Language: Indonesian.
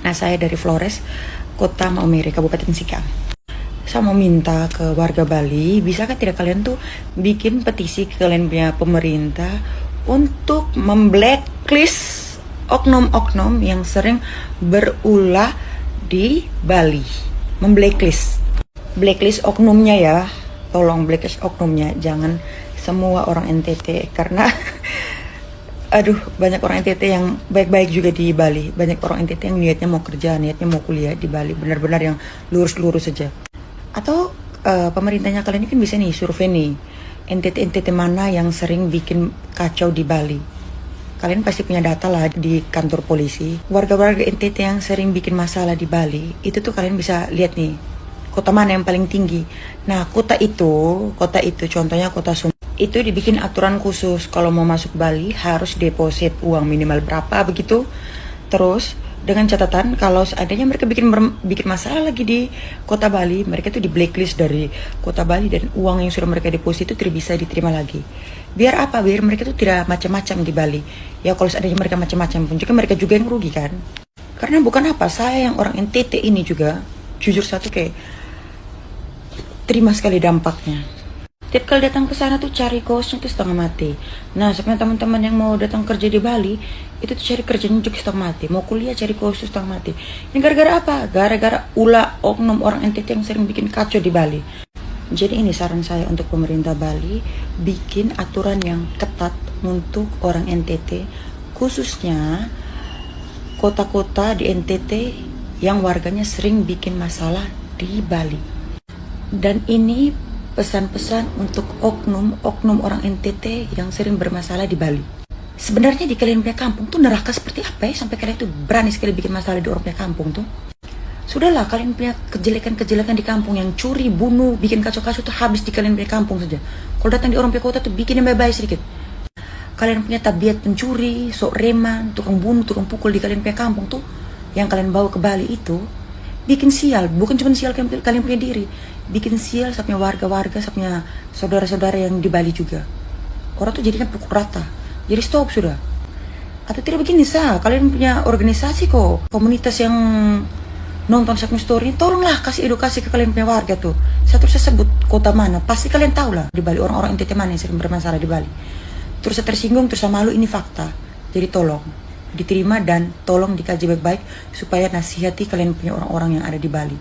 Nah, saya dari Flores, Kota Maumere, Kabupaten Sika. Saya mau minta ke warga Bali, bisakah tidak kalian tuh bikin petisi ke kalian punya pemerintah untuk memblacklist oknum-oknum yang sering berulah di Bali. Memblacklist. Blacklist oknumnya ya. Tolong blacklist oknumnya, jangan semua orang NTT karena aduh, banyak orang NTT yang baik-baik juga di Bali. Banyak orang NTT yang niatnya mau kerja, niatnya mau kuliah di Bali. Benar-benar yang lurus-lurus saja. Atau pemerintahnya kalian ini kan bisa nih survei nih. NTT-NTT mana yang sering bikin kacau di Bali. Kalian pasti punya data lah di kantor polisi. Warga-warga NTT yang sering bikin masalah di Bali, itu tuh kalian bisa lihat nih. Kota mana yang paling tinggi. Nah, kota itu contohnya kota Sumbar. Itu dibikin aturan khusus kalau mau masuk Bali harus deposit uang minimal berapa begitu. Terus dengan catatan kalau seandainya mereka bikin masalah lagi di kota Bali, mereka tuh di blacklist dari kota Bali dan uang yang sudah mereka deposit itu tidak bisa diterima lagi. Biar apa? Biar mereka tuh tidak macam-macam di Bali. Ya kalau seandainya mereka macam-macam pun juga mereka juga yang rugi kan. Karena bukan apa, saya yang orang NTT ini juga jujur satu kayak terima sekali dampaknya. Tiap kali datang ke sana tuh cari kosnya tuh setengah mati. Nah, sebenarnya teman-teman yang mau datang kerja di Bali, itu tuh cari kerjanya juga setengah mati. Mau kuliah cari kos tuh setengah mati. Ini gara-gara apa? Gara-gara ulah oknum orang NTT yang sering bikin kacau di Bali. Jadi ini saran saya untuk pemerintah Bali, bikin aturan yang ketat untuk orang NTT, khususnya kota-kota di NTT yang warganya sering bikin masalah di Bali. Dan ini pesan-pesan untuk oknum orang NTT yang sering bermasalah di Bali. Sebenarnya di kalian punya kampung tuh neraka seperti apa ya sampai kalian tuh berani sekali bikin masalah di orang punya kampung tuh. Sudahlah, kalian punya kejelekan-kejelekan di kampung yang curi, bunuh, bikin kacau-kacau tuh habis di kalian punya kampung saja. Kalau datang di orang punya kota tuh bikin yang baik-baik sedikit. Kalian punya tabiat pencuri, sok reman, tukang bunuh, tukang pukul di kalian punya kampung tuh, yang kalian bawa ke Bali itu bikin sial. Bukan cuma sial kalian punya diri, bikin sial sama warga-warga, sama saudara-saudara yang di Bali juga. Orang tuh jadinya pukul rata. Jadi stop sudah. Atau tidak begini kalian punya organisasi kok, komunitas yang nonton Sakmi Story, tolonglah kasih edukasi ke kalian punya warga tuh. Saya terus sebut kota mana, pasti kalian tahu lah di Bali orang-orang NTT mana yang sering bermasalah di Bali. Terus saya tersinggung, terus saya malu, ini fakta. Jadi tolong diterima dan tolong dikaji baik-baik supaya nasihati kalian punya orang-orang yang ada di Bali.